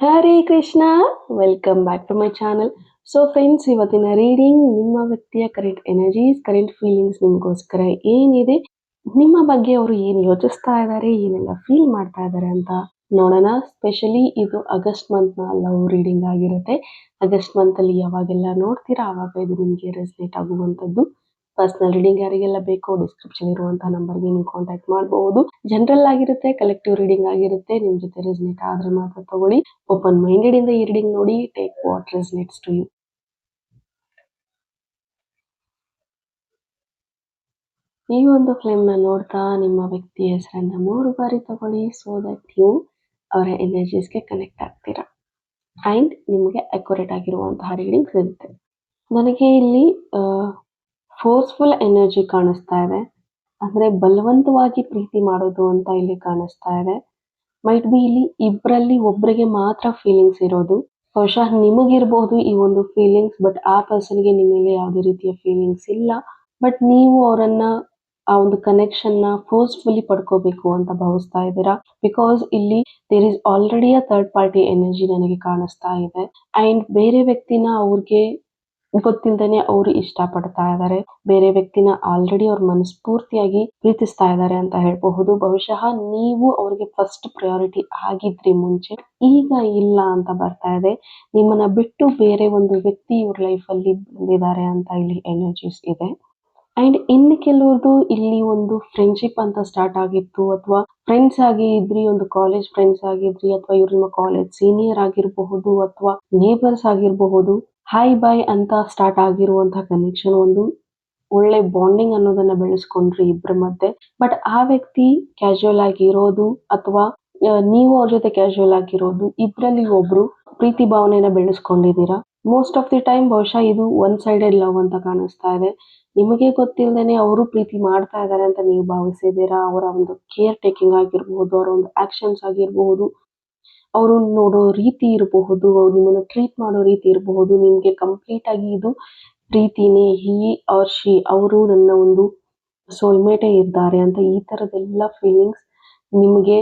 Hare Krishna, welcome back to my channel. So friends, ಇವತ್ತಿನ reading ನಿಮ್ಮ ವ್ಯಕ್ತಿಯ ಕರೆಂಟ್ ಎನರ್ಜೀಸ್, ಕರೆಂಟ್ ಫೀಲಿಂಗ್ಸ್ ನಿಮಗೋಸ್ಕರ ಏನಿದೆ, ನಿಮ್ಮ ಬಗ್ಗೆ ಅವರು ಏನು ಯೋಚಿಸ್ತಾ ಇದ್ದಾರೆ, ಏನೆಲ್ಲ ಫೀಲ್ ಮಾಡ್ತಾ ಇದ್ದಾರೆ ಅಂತ ನೋಡೋಣ. ಸ್ಪೆಷಲಿ ಇದು ಆಗಸ್ಟ್ ಮಂತ್ನ ಲವ್ ರೀಡಿಂಗ್ ಆಗಿರುತ್ತೆ. ಆಗಸ್ಟ್ ಮಂತಲ್ಲಿ ಯಾವಾಗೆಲ್ಲ ನೋಡ್ತೀರಾ ಆವಾಗ ಇದು ನಿಮಗೆ ರೆಸನೇಟ್ ಆಗುವಂಥದ್ದು. ಪರ್ಸನಲ್ ರೀಡಿಂಗ್ ಯಾರಿಗೆಲ್ಲ ಬೇಕೋ ಡಿಸ್ಕ್ರಿಪ್ಷನ್ ಇರುವಂತಹ ನಂಬರ್ಗೆ ನೀವು ಕಾಂಟ್ಯಾಕ್ಟ್ ಮಾಡಬಹುದು. ಜನರಲ್ ಆಗಿರುತ್ತೆ, ಕಲೆಕ್ಟಿವ್ ರೀಡಿಂಗ್ ಆಗಿರುತ್ತೆ. ನಿಮ್ಮ ಜೊತೆ ರೆಸನೇಟ್ ಆದ್ರೆ ಮಾತ್ರ ತಗೊಳ್ಳಿ. ಓಪನ್ ಮೈಂಡೆಡ್ ಇಂದ ಈ ರೀಡಿಂಗ್ ನೋಡಿ. Take what resonates to you. ಈ ಒಂದು ಫ್ಲೇಮ್ನ ನೋಡ್ತಾ ನಿಮ್ಮ ವ್ಯಕ್ತಿಯ ಹೆಸರನ್ನ 3 ಬಾರಿ ತಗೊಳ್ಳಿ, ಸೋ ದಟ್ ನೀವು ಅವರ ಎನರ್ಜೀಸ್ಗೆ ಕನೆಕ್ಟ್ ಆಗ್ತೀರಾ ಆ್ಯಂಡ್ ನಿಮಗೆ ಅಕ್ಯುರೇಟ್ ಆಗಿರುವಂತಹ ರೀಡಿಂಗ್ ಸಿಗುತ್ತೆ. ನನಗೆ ಇಲ್ಲಿ ಫೋರ್ಸ್ಫುಲ್ ಎನರ್ಜಿ ಕಾಣಿಸ್ತಾ ಇದೆ, ಅಂದರೆ ಬಲವಂತವಾಗಿ ಪ್ರೀತಿ ಮಾಡೋದು ಅಂತ ಇಲ್ಲಿ ಕಾಣಿಸ್ತಾ ಇದೆ. ಮೈಟ್ ಬಿ ಇಲ್ಲಿ ಇಬ್ಬರಲ್ಲಿ ಒಬ್ಬರಿಗೆ ಮಾತ್ರ ಫೀಲಿಂಗ್ಸ್ ಇರೋದು. ಬಹುಶಃ ನಿಮಗಿರ್ಬೋದು ಈ ಒಂದು ಫೀಲಿಂಗ್ಸ್, ಬಟ್ ಆ ಪರ್ಸನ್ಗೆ ನಿಮ್ಮ ಮೇಲೆ ಯಾವುದೇ ರೀತಿಯ ಫೀಲಿಂಗ್ಸ್ ಇಲ್ಲ. ಬಟ್ ನೀವು ಅವರನ್ನ ಆ ಒಂದು ಕನೆಕ್ಷನ್ನ ಫೋರ್ಸ್ಫುಲಿ ಪಡ್ಕೋಬೇಕು ಅಂತ ಭಾವಿಸ್ತಾ ಇದ್ದೀರಾ. ಬಿಕಾಸ್ ಇಲ್ಲಿ there is already uh third party energy ನನಗೆ ಕಾಣಿಸ್ತಾ ಇದೆ. ಆ್ಯಂಡ್ ಬೇರೆ ವ್ಯಕ್ತಿನ ಅವ್ರಿಗೆ ಗೊತ್ತಿಲ್ದೇನೆ ಅವರು ಇಷ್ಟಪಡ್ತಾ ಇದ್ದಾರೆ. ಬೇರೆ ವ್ಯಕ್ತಿನ ಆಲ್ರೆಡಿ ಅವ್ರ ಮನಸ್ಫೂರ್ತಿಯಾಗಿ ಪ್ರೀತಿಸ್ತಾ ಇದ್ದಾರೆ ಅಂತ ಹೇಳಬಹುದು. ಬಹುಶಃ ನೀವು ಅವ್ರಿಗೆ ಫಸ್ಟ್ ಪ್ರಯಾರಿಟಿ ಆಗಿದ್ರಿ ಮುಂಚೆ, ಈಗ ಇಲ್ಲ ಅಂತ ಬರ್ತಾ ಇದೆ. ನಿಮ್ಮನ್ನ ಬಿಟ್ಟು ಬೇರೆ ಒಂದು ವ್ಯಕ್ತಿ ಇವ್ರ ಲೈಫಲ್ಲಿ ಬಂದಿದ್ದಾರೆ ಅಂತ ಇಲ್ಲಿ ಎನರ್ಜೀಸ್ ಇದೆ. ಅಂಡ್ ಇನ್ನು ಕೆಲವ್ರದ್ದು ಇಲ್ಲಿ ಒಂದು ಫ್ರೆಂಡ್ಶಿಪ್ ಅಂತ ಸ್ಟಾರ್ಟ್ ಆಗಿತ್ತು, ಅಥವಾ ಫ್ರೆಂಡ್ಸ್ ಆಗಿ ಇದ್ರಿ, ಒಂದು ಕಾಲೇಜ್ ಫ್ರೆಂಡ್ಸ್ ಆಗಿದ್ರಿ, ಅಥವಾ ಇವ್ರು ನಿಮ್ಮ ಕಾಲೇಜ್ ಸೀನಿಯರ್ ಆಗಿರಬಹುದು, ಅಥವಾ ನೇಬರ್ಸ್ ಆಗಿರಬಹುದು. ಹಾಯ್ ಬಾಯ್ ಅಂತ ಸ್ಟಾರ್ಟ್ ಆಗಿರುವಂತಹ ಕನೆಕ್ಷನ್, ಒಂದು ಒಳ್ಳೆ ಬಾಂಡಿಂಗ್ ಅನ್ನೋದನ್ನ ಬೆಳೆಸ್ಕೊಂಡ್ರಿ ಇಬ್ಬರ ಮಧ್ಯೆ. ಬಟ್ ಆ ವ್ಯಕ್ತಿ ಕ್ಯಾಶುವಲ್ ಆಗಿರೋದು, ಅಥವಾ ನೀವು ಅವ್ರ ಜೊತೆ ಕ್ಯಾಶುವಲ್ ಆಗಿರೋದು, ಇಬ್ಬರಲ್ಲಿ ಒಬ್ರು ಪ್ರೀತಿ ಭಾವನೆನ ಬೆಳೆಸ್ಕೊಂಡಿದ್ದೀರಾ. ಮೋಸ್ಟ್ ಆಫ್ ದಿ ಟೈಮ್ ಬಹುಶಃ ಇದು ಒನ್ ಸೈಡೆಡ್ ಲವ್ ಅಂತ ಕಾಣಿಸ್ತಾ ಇದೆ. ನಿಮಗೆ ಗೊತ್ತಿಲ್ಲದೇನೆ ಅವರು ಪ್ರೀತಿ ಮಾಡ್ತಾ ಇದ್ದಾರೆ ಅಂತ ನೀವು ಭಾವಿಸಿದ್ದೀರಾ. ಅವರ ಒಂದು ಕೇರ್ ಟೇಕಿಂಗ್ ಆಗಿರಬಹುದು, ಅವರ ಒಂದು ಆಕ್ಷನ್ಸ್ ಆಗಿರಬಹುದು, ಅವರು ನೋಡೋ ರೀತಿ ಇರಬಹುದು, ನಿಮ್ಮನ್ನು ಟ್ರೀಟ್ ಮಾಡೋ ರೀತಿ ಇರಬಹುದು, ನಿಮಗೆ ಕಂಪ್ಲೀಟ್ ಆಗಿ ಇದು ಪ್ರೀತಿನೇ, ಹಿ ಆರ್ ಶಿ, ಅವರು ನನ್ನ ಒಂದು ಸೋಲ್ಮೇಟೇ ಇದ್ದಾರೆ ಅಂತ ಈ ಥರದ್ದೆಲ್ಲ ಫೀಲಿಂಗ್ಸ್ ನಿಮಗೆ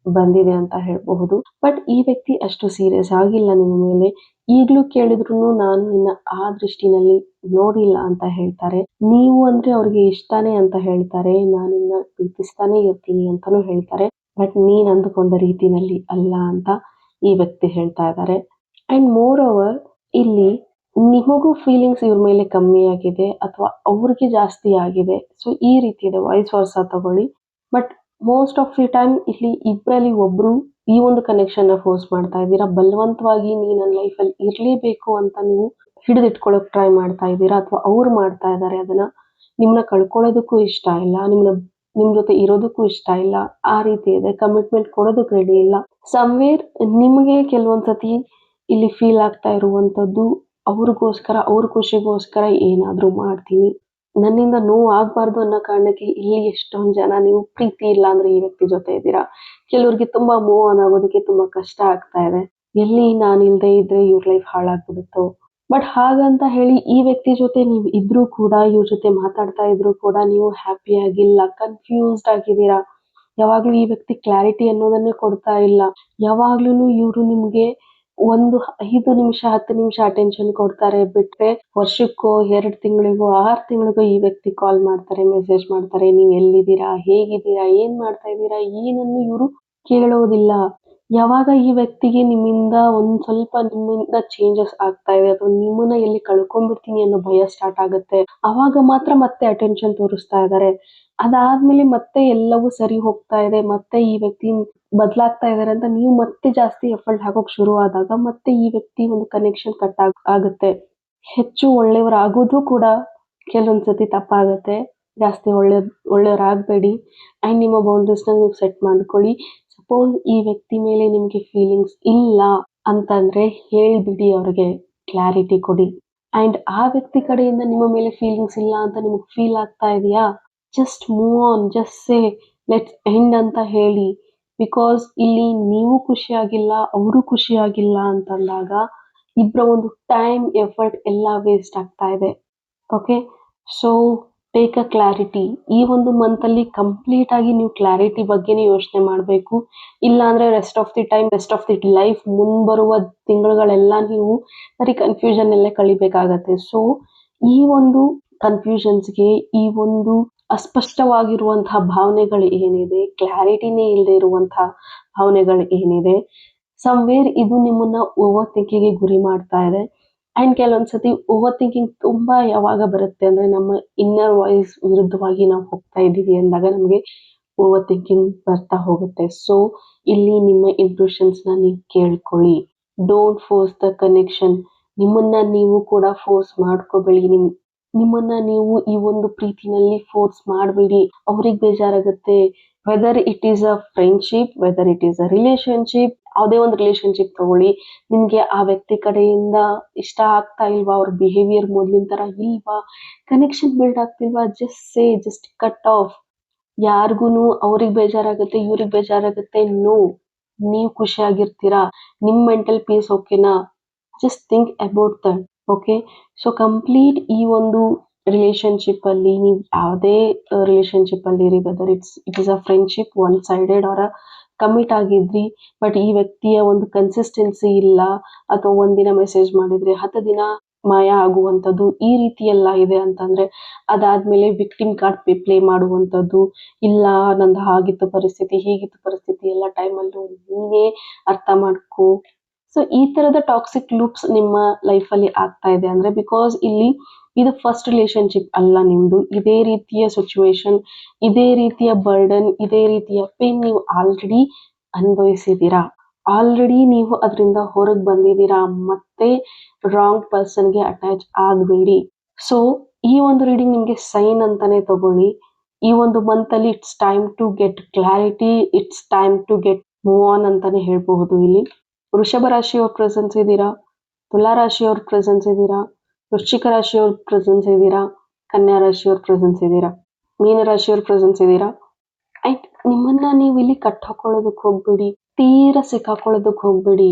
ಬಂದಿದೆ ಅಂತ ಹೇಳಬಹುದು. ಬಟ್ ಈ ವ್ಯಕ್ತಿ ಅಷ್ಟು ಸೀರಿಯಸ್ ಆಗಿಲ್ಲ ನಿಮ್ಮ ಮೇಲೆ. ಈಗಲೂ ಕೇಳಿದ್ರು ನಾನು ನಿನ್ನ ಆ ದೃಷ್ಟಿನಲ್ಲಿ ನೋಡಿಲ್ಲ ಅಂತ ಹೇಳ್ತಾರೆ. ನೀವು ಅಂದ್ರೆ ಅವ್ರಿಗೆ ಇಷ್ಟನೇ ಅಂತ ಹೇಳ್ತಾರೆ. ನಾನು ನಿನ್ನ ಪ್ರೀತಿಸ್ತಾನೆ ಇರ್ತೀನಿ ಅಂತಾನೂ ಹೇಳ್ತಾರೆ. ಬಟ್ ನೀನ್ ಅಂದುಕೊಂಡ ರೀತಿನಲ್ಲಿ ಅಲ್ಲ ಅಂತ ಈ ವ್ಯಕ್ತಿ ಹೇಳ್ತಾ ಇದ್ದಾರೆ. ಅಂಡ್ ಮೋರ್ ಓವರ್ ಇಲ್ಲಿ ನಿಮಗೂ ಫೀಲಿಂಗ್ಸ್ ಇವ್ರ ಮೇಲೆ ಕಮ್ಮಿ ಆಗಿದೆ, ಅಥವಾ ಅವ್ರಿಗೆ ಜಾಸ್ತಿ ಆಗಿದೆ. ಸೊ ಈ ರೀತಿ ಇದೆ, ವಾಯ್ಸ್ ವರ್ಸ ತಗೊಳ್ಳಿ. But most of the time ಇಲ್ಲಿ ಇಬ್ಬರಲ್ಲಿ ಒಬ್ರು ಈ ಒಂದು ಕನೆಕ್ಷನ್ ನ ಫೋರ್ಸ್ ಮಾಡ್ತಾ ಇದ್ದೀರಾ. ಬಲವಂತವಾಗಿ ನೀ ನನ್ನ ಲೈಫಲ್ಲಿ ಇರ್ಲೇಬೇಕು ಅಂತ ನೀವು ಹಿಡಿದಿಟ್ಕೊಳ್ಳೋಕೆ ಟ್ರೈ ಮಾಡ್ತಾ ಇದ್ದೀರಾ, ಅಥವಾ ಅವ್ರು ಮಾಡ್ತಾ ಇದ್ದಾರೆ ಅದನ್ನ. ನಿಮ್ಮನ್ನ ಕಳ್ಕೊಳ್ಳೋದಕ್ಕೂ ಇಷ್ಟ ಇಲ್ಲ, ನಿಮ್ ಜೊತೆ ಇರೋದಕ್ಕೂ ಇಷ್ಟ ಇಲ್ಲ, ಆ ರೀತಿ ಇದೆ. ಕಮಿಟ್ಮೆಂಟ್ ಕೊಡೋದಕ್ಕೆ ರೆಡಿ ಇಲ್ಲ. ಸಮ್ವೇರ್ ನಿಮಗೆ ಕೆಲವೊಂದ್ಸತಿ ಇಲ್ಲಿ ಫೀಲ್ ಆಗ್ತಾ ಇರುವಂತದ್ದು, ಅವ್ರಿಗೋಸ್ಕರ, ಅವ್ರ ಖುಷಿಗೋಸ್ಕರ ಏನಾದ್ರೂ ಮಾಡ್ತೀನಿ, ನನ್ನಿಂದ ನೋವು ಆಗ್ಬಾರ್ದು ಅನ್ನೋ ಕಾರಣಕ್ಕೆ ಇಲ್ಲಿ ಎಷ್ಟೊಂದು ಜನ ನೀವು ಪ್ರೀತಿ ಇಲ್ಲ ಅಂದ್ರೆ ಈ ವ್ಯಕ್ತಿ ಜೊತೆ ಇದ್ದೀರಾ. ಕೆಲವ್ರಿಗೆ ತುಂಬಾ ಮೂವ್ ಆನ್ ಆಗೋದಕ್ಕೆ ತುಂಬಾ ಕಷ್ಟ ಆಗ್ತಾ ಇದೆ. ಎಲ್ಲಿ ನಾನು ಇಲ್ದೇ ಇದ್ರೆ ಇವ್ರ ಲೈಫ್ ಹಾಳಾಗ್ಬಿಡುತ್ತೋ. ಬಟ್ ಹಾಗಂತ ಹೇಳಿ ಈ ವ್ಯಕ್ತಿ ಜೊತೆ ನೀವು ಇದ್ರೂ ಕೂಡ, ಇವ್ರ ಜೊತೆ ಮಾತಾಡ್ತಾ ಇದ್ರೂ ಕೂಡ ನೀವು ಹ್ಯಾಪಿ ಆಗಿಲ್ಲ, ಕನ್ಫ್ಯೂಸ್ಡ್ ಆಗಿದ್ದೀರಾ. ಯಾವಾಗ್ಲೂ ಈ ವ್ಯಕ್ತಿ ಕ್ಲಾರಿಟಿ ಅನ್ನೋದನ್ನೇ ಕೊಡ್ತಾ ಇಲ್ಲ. ಯಾವಾಗ್ಲೂ ಇವರು ನಿಮ್ಗೆ ಒಂದು 5 ನಿಮಿಷ 10 ನಿಮಿಷ ಅಟೆನ್ಷನ್ ಕೊಡ್ತಾರೆ, ಬಿಟ್ರೆ ವರ್ಷಕ್ಕೋ 2 ತಿಂಗಳಿಗೋ 6 ತಿಂಗಳಿಗೋ ಈ ವ್ಯಕ್ತಿ ಕಾಲ್ ಮಾಡ್ತಾರೆ, ಮೆಸೇಜ್ ಮಾಡ್ತಾರೆ, ನೀವ್ ಎಲ್ಲಿದ್ದೀರಾ, ಹೇಗಿದ್ದೀರಾ, ಏನ್ ಮಾಡ್ತಾ ಇದ್ದೀರಾ, ಏನನ್ನು ಇವರು ಕೇಳೋದಿಲ್ಲ. ಯಾವಾಗ ಈ ವ್ಯಕ್ತಿಗೆ ನಿಮ್ಮಿಂದ ಒಂದ್ ಸ್ವಲ್ಪ ನಿಮ್ಮಿಂದ ಚೇಂಜಸ್ ಆಗ್ತಾ ಇದೆ, ಅಥವಾ ನಿಮ್ಮನ್ನ ಎಲ್ಲಿ ಕಳ್ಕೊಂಡ್ಬಿಡ್ತೀನಿ ಅನ್ನೋ ಭಯ ಸ್ಟಾರ್ಟ್ ಆಗುತ್ತೆ, ಅವಾಗ ಮಾತ್ರ ಮತ್ತೆ ಅಟೆನ್ಷನ್ ತೋರಿಸ್ತಾ ಇದ್ದಾರೆ. ಅದಾದ್ಮೇಲೆ ಮತ್ತೆ ಎಲ್ಲವೂ ಸರಿ ಹೋಗ್ತಾ ಇದೆ, ಮತ್ತೆ ಈ ವ್ಯಕ್ತಿ ಬದಲಾಗ್ತಾ ಇದ್ದಾರೆ ಅಂತ ನೀವು ಮತ್ತೆ ಜಾಸ್ತಿ ಎಫರ್ಟ್ ಹಾಕೋಕ್ ಶುರು ಆದಾಗ ಮತ್ತೆ ಈ ವ್ಯಕ್ತಿ ಒಂದು ಕನೆಕ್ಷನ್ ಕಟ್ ಆಗುತ್ತೆ. ಹೆಚ್ಚು ಒಳ್ಳೆಯವರಾಗೋದು ಕೂಡ ಕೆಲವೊಂದ್ಸತಿ ತಪ್ಪಾಗುತ್ತೆ. ಜಾಸ್ತಿ ಒಳ್ಳೆಯವರಾಗಬೇಡಿ ಆ್ಯಂಡ್ ನಿಮ್ಮ ಬೌಂಡ್ರೀಸ್ನ ನೀವು ಸೆಟ್ ಮಾಡ್ಕೊಳ್ಳಿ. ಸಪೋಸ್ ಈ ವ್ಯಕ್ತಿ ಮೇಲೆ ನಿಮಗೆ ಫೀಲಿಂಗ್ಸ್ ಇಲ್ಲ ಅಂತಂದ್ರೆ ಹೇಳ್ಬಿಡಿ, ಅವ್ರಿಗೆ ಕ್ಲಾರಿಟಿ ಕೊಡಿ. ಆ್ಯಂಡ್ ಆ ವ್ಯಕ್ತಿ ಕಡೆಯಿಂದ ನಿಮ್ಮ ಮೇಲೆ ಫೀಲಿಂಗ್ಸ್ ಇಲ್ಲ ಅಂತ ನಿಮಗೆ ಫೀಲ್ ಆಗ್ತಾ ಇದೆಯಾ, just move on, just say let's end ಅಂತ ಹೇಳಿ. ಬಿಕಾಸ್ ಇಲ್ಲಿ ನೀವು ಖುಷಿಯಾಗಿಲ್ಲ, ಅವರು ಖುಷಿಯಾಗಿಲ್ಲ ಅಂತಂದಾಗ ಇಬ್ಬರ ಒಂದು ಟೈಮ್, ಎಫರ್ಟ್ ಎಲ್ಲ ವೇಸ್ಟ್ ಆಗ್ತಾ ಇದೆ. Okay, so take a clarity. ಈ ಒಂದು ಮಂತ್ ಅಲ್ಲಿ ಕಂಪ್ಲೀಟ್ ಆಗಿ ನೀವು ಕ್ಲಾರಿಟಿ ಬಗ್ಗೆನೇ ಯೋಚನೆ ಮಾಡಬೇಕು. ಇಲ್ಲ ಅಂದ್ರೆ ರೆಸ್ಟ್ ಆಫ್ ದಿ ಲೈಫ್ ಮುಂಬರುವ ತಿಂಗಳುಗಳೆಲ್ಲ ನೀವು ಬರೀ ಕನ್ಫ್ಯೂಷನ್ ಅಲ್ಲೇ ಕಳಿಬೇಕಾಗತ್ತೆ. ಸೊ ಈ ಒಂದು ಕನ್ಫ್ಯೂಷನ್ಸ್ಗೆ, ಈ ಒಂದು ಅಸ್ಪಷ್ಟವಾಗಿರುವಂತಹ ಭಾವನೆಗಳು ಏನಿದೆ, ಕ್ಲಾರಿಟಿನೇ ಇಲ್ಲದೆ ಇರುವಂತಹ ಭಾವನೆಗಳು ಏನಿದೆ, ಸಮ್ವೇರ್ ಇದು ನಿಮ್ಮನ್ನ ಓವರ್ ಥಿಂಕಿಂಗ್ಗೆ ಗುರಿ ಮಾಡ್ತಾ ಇದೆ. ಅಂಡ್ ಕೆಲವೊಂದ್ಸತಿ ಓವರ್ ಥಿಂಕಿಂಗ್ ತುಂಬಾ ಯಾವಾಗ ಬರುತ್ತೆ ಅಂದ್ರೆ ನಮ್ಮ ಇನ್ನರ್ ವಾಯ್ಸ್ ವಿರುದ್ಧವಾಗಿ ನಾವು ಹೋಗ್ತಾ ಇದ್ದೀವಿ ಅಂದಾಗ ನಮಗೆ ಓವರ್ ಥಿಂಕಿಂಗ್ ಬರ್ತಾ ಹೋಗುತ್ತೆ. ಸೊ ಇಲ್ಲಿ ನಿಮ್ಮ ಇಂಟ್ಯೂಷನ್ಸ್ ನ ನೀವು ಕೇಳ್ಕೊಳ್ಳಿ. Don't force the connection. ನಿಮ್ಮನ್ನ ನೀವು ಕೂಡ ಫೋರ್ಸ್ ಮಾಡ್ಕೋಬೇಡಿ. ನಿಮ್ಮನ್ನ ನೀವು ಈ ಒಂದು ಪ್ರೀತಿನಲ್ಲಿ ಫೋರ್ಸ್ ಮಾಡಬೇಡಿ. ಅವ್ರಿಗೆ ಬೇಜಾರಾಗುತ್ತೆ. Whether it is a friendship, whether it is a relationship, ಯಾವುದೇ ಒಂದು ರಿಲೇಶನ್ಶಿಪ್ ತಗೊಳ್ಳಿ, ನಿಮ್ಗೆ ಆ ವ್ಯಕ್ತಿ ಕಡೆಯಿಂದ ಇಷ್ಟ ಆಗ್ತಾ ಇಲ್ವಾ, ಅವ್ರ ಬಿಹೇವಿಯರ್ ಮೊದ್ಲಿನ ತರ ಇಲ್ವಾ, ಕನೆಕ್ಷನ್ ಬಿಲ್ಡ್ ಆಗ್ತಿಲ್ವಾ, ಜಸ್ಟ್ ಕಟ್ ಆಫ್. ಯಾರಿಗೂನು ಅವ್ರಿಗೆ ಬೇಜಾರಾಗುತ್ತೆ, ಇವ್ರಿಗೆ ಬೇಜಾರಾಗುತ್ತೆ, ನೋ. ನೀವು ಖುಷಿಯಾಗಿರ್ತೀರಾ, ನಿಮ್ ಮೆಂಟಲ್ ಪೀಸ್ ಓಕೆನಾ, just think about that. Okay, so complete ಈ ಒಂದು ರಿಲೇಶನ್ಶಿಪ್ ಅಲ್ಲಿ ನೀವು ಯಾವುದೇ ರಿಲೇಶನ್ಶಿಪ್ ಅಲ್ಲಿ ಇರಿ, whether it is a friendship one sided or commit ಆಗಿದ್ರಿ, ಬಟ್ ಈ ವ್ಯಕ್ತಿಯ ಒಂದು ಕನ್ಸಿಸ್ಟೆನ್ಸಿ ಇಲ್ಲ, ಅಥವಾ ಒಂದಿನ ಮೆಸೇಜ್ ಮಾಡಿದ್ರೆ 10 ದಿನ ಮಾಯ ಆಗುವಂಥದ್ದು, ಈ ರೀತಿ ಎಲ್ಲ ಇದೆ ಅಂತಂದ್ರೆ ಅದಾದ್ಮೇಲೆ ವಿಕ್ಟಿಮ್ ಕಾರ್ಡ್ ಪ್ಲೇ ಮಾಡುವಂಥದ್ದು, ಇಲ್ಲ ನಂದು ಹಾಗಿತ್ತು ಪರಿಸ್ಥಿತಿ, ಹೀಗಿತ್ತು ಪರಿಸ್ಥಿತಿ, ಎಲ್ಲ ಟೈಮಲ್ಲೂ ನೀನೇ ಅರ್ಥ ಮಾಡ್ಕೋ. ಸೊ ಈ ತರದ ಟಾಕ್ಸಿಕ್ ಲೂಪ್ಸ್ ನಿಮ್ಮ ಲೈಫ್ ಅಲ್ಲಿ ಆಗ್ತಾ ಇದೆ ಅಂದ್ರೆ ಬಿಕಾಸ್ ಇಲ್ಲಿ ಇದು ಫಸ್ಟ್ ರಿಲೇಶನ್ಶಿಪ್ ಅಲ್ಲ ನಿಮ್ದು. ಇದೇ ರೀತಿಯ ಸಿಚುವೇಶನ್, ಇದೇ ರೀತಿಯ ಬರ್ಡನ್, ಇದೇ ರೀತಿಯ ಪೇನ್ ನೀವು ಆಲ್ರೆಡಿ ಅನುಭವಿಸಿದೀರಾ. ಆಲ್ರೆಡಿ ನೀವು ಅದರಿಂದ ಹೊರಗೆ ಬಂದಿದ್ದೀರಾ. ಮತ್ತೆ ರಾಂಗ್ ಪರ್ಸನ್ಗೆ ಅಟ್ಯಾಚ್ ಆಗಬೇಡಿ. ಸೊ ಈ ಒಂದು ರೀಡಿಂಗ್ ನಿಮ್ಗೆ ಸೈನ್ ಅಂತಾನೆ ತಗೊಳ್ಳಿ. ಈ ಒಂದು ಮಂತ್ ಅಲ್ಲಿ it's time to get clarity, it's time to get move on ಅಂತಾನೆ ಹೇಳ್ಬಹುದು. ಇಲ್ಲಿ ವೃಷಭ ರಾಶಿಯವ್ರ ಪ್ರೆಸೆನ್ಸ್ ಇದ್ದೀರಾ, ತುಲಾ ರಾಶಿಯವ್ರ ಪ್ರೆಸೆನ್ಸ್ ಇದ್ದೀರಾ, ವೃಶ್ಚಿಕ ರಾಶಿಯವ್ರ ಪ್ರೆಸೆನ್ಸ್ ಇದ್ದೀರಾ, ಕನ್ಯಾ ರಾಶಿಯವ್ರ ಪ್ರೆಸೆನ್ಸ್ ಇದ್ದೀರಾ, ಮೀನ ರಾಶಿಯವ್ರ ಪ್ರೆಸೆನ್ಸ್ ಇದ್ದೀರಾ. ಆಯ್ತ್, ನಿಮ್ಮನ್ನ ನೀವು ಇಲ್ಲಿ ಕಟ್ ಹಾಕೊಳ್ಳೋದಕ್ ಹೋಗ್ಬೇಡಿ, ತೀರಾ ಸಿಕ್ಕಾಕೊಳ್ಳೋದಕ್ ಹೋಗ್ಬೇಡಿ.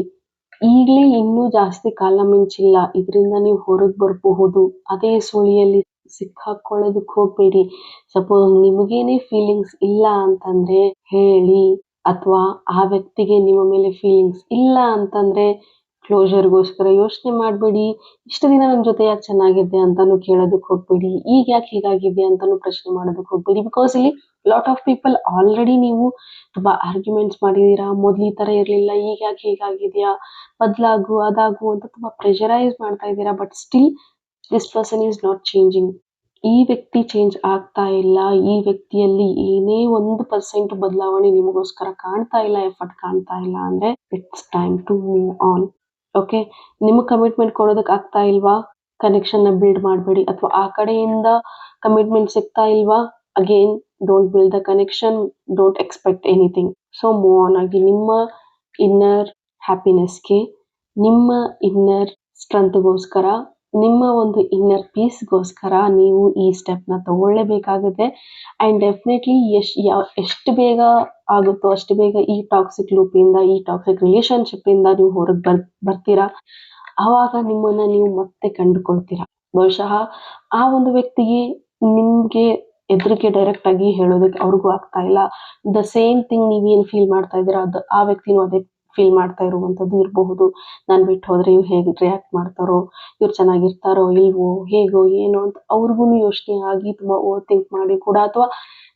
ಈಗ್ಲೇ ಇನ್ನೂ ಜಾಸ್ತಿ ಕಾಲ ಮಿಂಚಿಲ್ಲ, ಇದರಿಂದ ನೀವು ಹೊರಗೆ ಬರಬಹುದು. ಅದೇ ಸುಳಿಯಲ್ಲಿ ಸಿಕ್ಕಾಕೊಳ್ಳೋದಕ್ ಹೋಗ್ಬೇಡಿ. ಸಪೋಸ್ ನಿಮಗೇನೆ ಫೀಲಿಂಗ್ಸ್ ಇಲ್ಲ ಅಂತಂದ್ರೆ ಹೇಳಿ, ಅಥವಾ ಆ ವ್ಯಕ್ತಿಗೆ ನಿಮ್ಮ ಮೇಲೆ ಫೀಲಿಂಗ್ಸ್ ಇಲ್ಲ ಅಂತಂದ್ರೆ ಕ್ಲೋಜರ್ಗೋಸ್ಕರ ಯೋಚನೆ ಮಾಡಬೇಡಿ. ಇಷ್ಟು ದಿನ ನನ್ನ ಜೊತೆ ಯಾಕೆ ಚೆನ್ನಾಗಿದ್ದೆ ಅಂತಾನು ಕೇಳೋದಕ್ಕೆ ಹೋಗ್ಬೇಡಿ. ಈಗ ಯಾಕೆ ಹೀಗಾಗಿದೆ ಅಂತಾನು ಪ್ರಶ್ನೆ ಮಾಡೋದಕ್ಕೆ ಹೋಗ್ಬೇಡಿ. ಬಿಕಾಸ್ ಇಲ್ಲಿ ಲಾಟ್ ಆಫ್ ಪೀಪಲ್ ಆಲ್ರೆಡಿ ನೀವು ತುಂಬಾ ಆರ್ಗ್ಯುಮೆಂಟ್ಸ್ ಮಾಡಿದೀರಾ. ಮೊದ್ಲು ಈ ತರ ಇರ್ಲಿಲ್ಲ, ಈಗ ಯಾಕೆ ಹೀಗಾಗಿದ್ಯಾ, ಬದಲಾಗು, ಅದಾಗು ಅಂತ ತುಂಬಾ ಪ್ರೆಷರೈಸ್ ಮಾಡ್ತಾ ಇದ್ದೀರಾ. But still this person is not changing. ಈ ವ್ಯಕ್ತಿ ಚೇಂಜ್ ಆಗ್ತಾ ಇಲ್ಲ. ಈ ವ್ಯಕ್ತಿಯಲ್ಲಿ ಏನೇ 1% ಬದಲಾವಣೆ ನಿಮಗೋಸ್ಕರ ಕಾಣ್ತಾ ಇಲ್ಲ, ಎಫರ್ಟ್ ಕಾಣ್ತಾ ಇಲ್ಲ ಅಂದ್ರೆ it's time to move on. Okay, ನಿಮಗೆ ಕಮಿಟ್ಮೆಂಟ್ ಕೊಡೋದಕ್ಕೆ ಆಗ್ತಾ ಇಲ್ವಾ, ಕನೆಕ್ಷನ್ ನ ಬಿಲ್ಡ್ ಮಾಡಬೇಡಿ. ಅಥವಾ ಆ ಕಡೆಯಿಂದ ಕಮಿಟ್ಮೆಂಟ್ ಸಿಗ್ತಾ ಇಲ್ವಾ, again don't build the connection, don't expect anything. So move on ಆಗಿ ನಿಮ್ಮ ಇನ್ನರ್ ಹ್ಯಾಪಿನೆಸ್ಗೆ, ನಿಮ್ಮ ಇನ್ನರ್ ಸ್ಟ್ರೆಂತ್ಗೋಸ್ಕರ, ನಿಮ್ಮ ಒಂದು ಇನ್ನರ್ ಪೀಸ್ಗೋಸ್ಕರ ನೀವು ಈ ಸ್ಟೆಪ್ ನ ತಗೊಳ್ಳೇಬೇಕಾಗುತ್ತೆ. ಅಂಡ್ ಡೆಫಿನೆಟ್ಲಿ ಎಷ್ಟು ಬೇಗ ಆಗುತ್ತೋ ಅಷ್ಟು ಬೇಗ ಈ ಟಾಕ್ಸಿಕ್ ಲೂಪ್ ಇಂದ, ಈ ಟಾಕ್ಸಿಕ್ ರಿಲೇಶನ್ಶಿಪ್ ಇಂದ ನೀವು ಹೊರಗೆ ಬರ್ತೀರಾ. ಆವಾಗ ನಿಮ್ಮನ್ನ ನೀವು ಮತ್ತೆ ಕಂಡುಕೊಳ್ತೀರಾ. ಬಹುಶಃ ಆ ಒಂದು ವ್ಯಕ್ತಿಗೆ ನಿಮ್ಗೆ ಎದುರಿಗೆ ಡೈರೆಕ್ಟ್ ಆಗಿ ಹೇಳೋದಕ್ಕೆ ಅವ್ರಿಗೂ ಆಗ್ತಾ ಇಲ್ಲ. ದ ಸೇಮ್ ಥಿಂಗ್ ನೀವೇನ್ ಫೀಲ್ ಮಾಡ್ತಾ ಇದ್ದೀರಾ, ಅದು ಆ ವ್ಯಕ್ತಿನೂ ಅದೇ ಫೀಲ್ ಮಾಡ್ತಾ ಇರುವಂತದ್ದು ಇರಬಹುದು. ನಾನ್ ಬಿಟ್ಟು ಹೋದ್ರೆ ಇವ್ರು ಹೇಗೆ ರಿಯಾಕ್ಟ್ ಮಾಡ್ತಾರೋ, ಇವ್ರು ಚೆನ್ನಾಗಿರ್ತಾರೋ ಇಲ್ವೋ, ಹೇಗೋ ಏನೋ ಅಂತ ಅವ್ರಿಗೂ ಯೋಚನೆ ಆಗಿ ತುಂಬಾ ಓವರ್ ಥಿಂಕ್ ಮಾಡಿ ಕೂಡ, ಅಥವಾ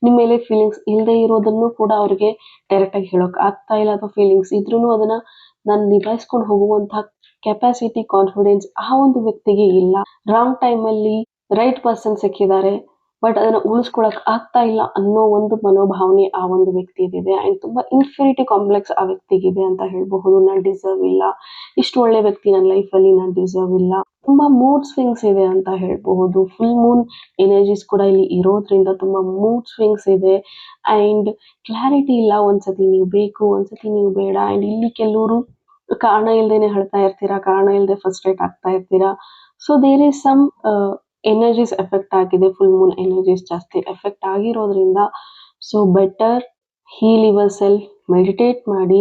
ನಿಮ್ಮ ಮೇಲೆ ಫೀಲಿಂಗ್ಸ್ ಇಲ್ಲದೆ ಇರೋದನ್ನು ಕೂಡ ಅವ್ರಿಗೆ ಡೈರೆಕ್ಟ್ ಆಗಿ ಹೇಳೋಕ್ ಆಗ್ತಾ ಇಲ್ಲ, ಅಥವಾ ಫೀಲಿಂಗ್ಸ್ ಇದ್ರೂ ಅದನ್ನ ನಾನು ನಿಭಾಯಿಸ್ಕೊಂಡು ಹೋಗುವಂತಹ ಕೆಪಾಸಿಟಿ, ಕಾನ್ಫಿಡೆನ್ಸ್ ಆ ಒಂದು ವ್ಯಕ್ತಿಗೆ ಇಲ್ಲ. ರಾಂಗ್ ಟೈಮ್ ಅಲ್ಲಿ ರೈಟ್ ಪರ್ಸನ್ ಸಿಕ್ಕಿದ್ದಾರೆ, ಬಟ್ ಅದನ್ನ ಉಳಿಸ್ಕೊಳಕ್ ಆಗ್ತಾ ಇಲ್ಲ ಅನ್ನೋ ಒಂದು ಮನೋಭಾವನೆ ಆ ಒಂದು ವ್ಯಕ್ತಿಗಿದೆ. ಅಂಡ್ ತುಂಬಾ ಇನ್ಫಿನಿಟಿ ಕಾಂಪ್ಲೆಕ್ಸ್ ಆ ವ್ಯಕ್ತಿಗಿದೆ ಅಂತ ಹೇಳ್ಬಹುದು. ನಾನ್ ಡಿಸರ್ವ್ ಇಲ್ಲ, ಇಷ್ಟು ಒಳ್ಳೆ ವ್ಯಕ್ತಿ ನನ್ನ ಲೈಫ್ ಅಲ್ಲಿ ನಾನ್ ಡಿಸರ್ವ್ ಇಲ್ಲ. ತುಂಬಾ ಮೂಡ್ ಸ್ವಿಂಗ್ಸ್ ಇದೆ ಅಂತ ಹೇಳ್ಬಹುದು. ಫುಲ್ ಮೂನ್ ಎನರ್ಜೀಸ್ ಕೂಡ ಇಲ್ಲಿ ಇರೋದ್ರಿಂದ ತುಂಬಾ ಮೂಡ್ ಸ್ವಿಂಗ್ಸ್ ಇದೆ. ಅಂಡ್ ಕ್ಲಾರಿಟಿ ಇಲ್ಲ, ಒಂದ್ಸತಿ ನೀವು ಬೇಕು, ಒಂದ್ಸತಿ ನೀವು ಬೇಡ. ಅಂಡ್ ಇಲ್ಲಿ ಕೆಲವರು ಕಾರಣ ಇಲ್ದೇನೆ ಹೇಳ್ತಾ ಇರ್ತೀರಾ, ಕಾರಣ ಇಲ್ದೆ ಫ್ರಸ್ಟ್ರೇಟ್ ಆಗ್ತಾ ಇರ್ತೀರಾ. So there is some energies effect ಆಗಿದೆ, ಫುಲ್ ಮೂನ್ ಎನರ್ಜೀಸ್ ಜಾಸ್ತಿ ಎಫೆಕ್ಟ್ ಆಗಿರೋದ್ರಿಂದ. So better heal yourself, meditate ಮಾಡಿ,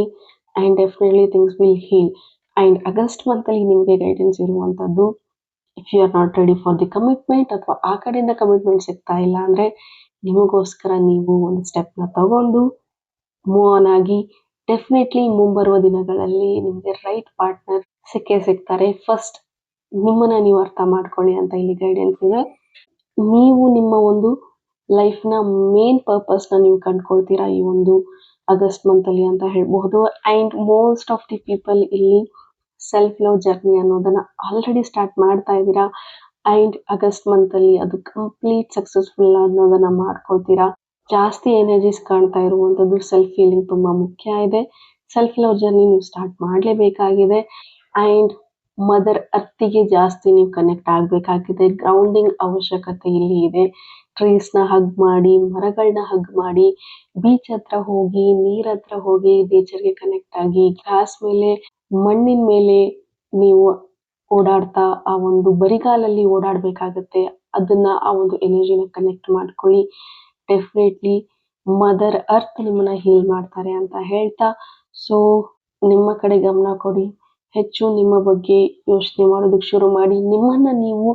and definitely things will heal. And August month ಅಲ್ಲಿ ನಿಮಗೆ ಗೈಡೆನ್ಸ್ ಇರುವಂತದ್ದು if you are not ready for the commitment ಅಥವಾ ಆ ಕಡೆಯಿಂದ ಕಮಿಟ್ಮೆಂಟ್ ಸಿಗ್ತಾ ಇಲ್ಲ ಅಂದರೆ ನಿಮಗೋಸ್ಕರ ನೀವು ಒಂದು ಸ್ಟೆಪ್ನ ತಗೊಂಡು ಮೂವ್ ಆನ್ ಆಗಿ ಡೆಫಿನೆಟ್ಲಿ ಮುಂಬರುವ ದಿನಗಳಲ್ಲಿ ನಿಮಗೆ ರೈಟ್ ಪಾರ್ಟ್ನರ್ ಸಿಕ್ಕೇ ಸಿಗ್ತಾರೆ. ಫಸ್ಟ್ ನಿಮ್ಮನ್ನ ನೀವು ಅರ್ಥ ಮಾಡ್ಕೊಳ್ಳಿ ಅಂತ ಇಲ್ಲಿ ಗೈಡೆನ್ಸ್ ಇದೆ. ನೀವು ನಿಮ್ಮ ಒಂದು ಲೈಫ್ನ ಮೇನ್ ಪರ್ಪಸ್ನ ನೀವು ಕಂಡುಕೊಳ್ತೀರಾ ಈ ಒಂದು ಆಗಸ್ಟ್ ಮಂತಲ್ಲಿ ಅಂತ ಹೇಳ್ಬಹುದು. And most of the people ಇಲ್ಲಿ ಸೆಲ್ಫ್ ಲವ್ ಜರ್ನಿ ಅನ್ನೋದನ್ನು ಆಲ್ರೆಡಿ ಸ್ಟಾರ್ಟ್ ಮಾಡ್ತಾ ಇದ್ದೀರಾ. ಆ್ಯಂಡ್ ಆಗಸ್ಟ್ ಮಂತಲ್ಲಿ ಅದು ಕಂಪ್ಲೀಟ್ ಸಕ್ಸಸ್ಫುಲ್ ಅನ್ನೋದನ್ನು ಮಾಡ್ಕೊಳ್ತೀರಾ. ಜಾಸ್ತಿ ಎನರ್ಜೀಸ್ ಕಾಣ್ತಾ ಇರುವಂಥದ್ದು ಸೆಲ್ಫ್ ಫೀಲಿಂಗ್ ತುಂಬ ಮುಖ್ಯ ಇದೆ. ಸೆಲ್ಫ್ ಲವ್ ಜರ್ನಿ ನೀವು ಸ್ಟಾರ್ಟ್ ಮಾಡಲೇಬೇಕಾಗಿದೆ. ಆ್ಯಂಡ್ ಮದರ್ ಅರ್ತಿಗೆ ಜಾಸ್ತಿ ನೀವು ಕನೆಕ್ಟ್ ಆಗಬೇಕಾಗಿದೆ. ಗ್ರೌಂಡಿಂಗ್ ಅವಶ್ಯಕತೆ ಇಲ್ಲಿ ಇದೆ. ಟ್ರೀಸ್ನ ಹಗ್ ಮಾಡಿ, ಮರಗಳನ್ನ ಹಗ್ ಮಾಡಿ, ಬೀಚ್ ಹತ್ರ ಹೋಗಿ, ನೀರ್ ಹತ್ರ ಹೋಗಿ ನೇಚರ್ಗೆ ಕನೆಕ್ಟ್ ಆಗಿ, ಗ್ರಾಸ್ ಮೇಲೆ, ಮಣ್ಣಿನ ಮೇಲೆ ನೀವು ಓಡಾಡ್ತಾ ಆ ಒಂದು ಬರಿಗಾಲಲ್ಲಿ ಓಡಾಡಬೇಕಾಗತ್ತೆ. ಅದನ್ನ ಆ ಒಂದು ಎನರ್ಜಿನ ಕನೆಕ್ಟ್ ಮಾಡ್ಕೊಳ್ಳಿ. ಡೆಫಿನೆಟ್ಲಿ ಮದರ್ ಅರ್ತ್ ನಿಮ್ಮನ್ನ ಹೀಲ್ ಮಾಡ್ತಾರೆ ಅಂತ ಹೇಳ್ತಾ, ಸೊ ನಿಮ್ಮ ಕಡೆ ಗಮನ ಕೊಡಿ. ಹೆಚ್ಚು ನಿಮ್ಮ ಬಗ್ಗೆ ಯೋಚನೆ ಮಾಡೋದಕ್ಕೆ ಶುರು ಮಾಡಿ. ನಿಮ್ಮನ್ನ ನೀವು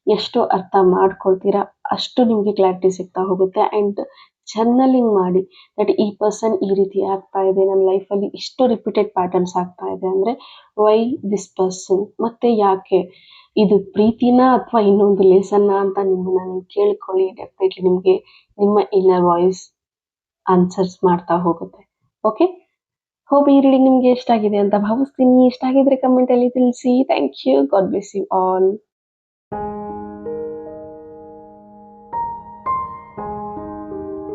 ಎಷ್ಟು ಅರ್ಥ ಮಾಡ್ಕೊಳ್ತೀರಾ ಅಷ್ಟು ನಿಮಗೆ ಕ್ಲಾರಿಟಿ ಸಿಗ್ತಾ ಹೋಗುತ್ತೆ. ಆ್ಯಂಡ್ ಜರ್ನಲಿಂಗ್ ಮಾಡಿ ದಟ್ ಈ ಪರ್ಸನ್ ಈ ರೀತಿ ಆಗ್ತಾ ಇದೆ, ನನ್ನ ಲೈಫಲ್ಲಿ ಇಷ್ಟು ರಿಪೀಟೆಡ್ ಪ್ಯಾಟರ್ನ್ಸ್ ಆಗ್ತಾ ಇದೆ ಅಂದರೆ ವೈ ದಿಸ್ ಪರ್ಸನ್, ಮತ್ತೆ ಯಾಕೆ, ಇದು ಪ್ರೀತಿನ ಅಥವಾ ಇನ್ನೊಂದು ಲೇಸನ್ನ ಅಂತ ನಿಮ್ಮನ್ನ ನೀವು ಕೇಳ್ಕೊಳ್ಳಿ. ಡೆಫಿನೆಟ್ಲಿ ನಿಮಗೆ ನಿಮ್ಮ ಇನ್ನರ್ ವಾಯ್ಸ್ ಆನ್ಸರ್ಸ್ ಮಾಡ್ತಾ ಹೋಗುತ್ತೆ. ಓಕೆ, ಹೋಪ್ ಈ ರೀಡಿಂಗ್ ನಿಮಗೆ ಇಷ್ಟ ಆಗಿದೆ ಅಂತ ಭಾವಿಸ್ತೀನಿ. ಇಷ್ಟ ಆಗಿದ್ರೆ ಕಮೆಂಟಲ್ಲಿ ತಿಳಿಸಿ. Thank you. God bless you all.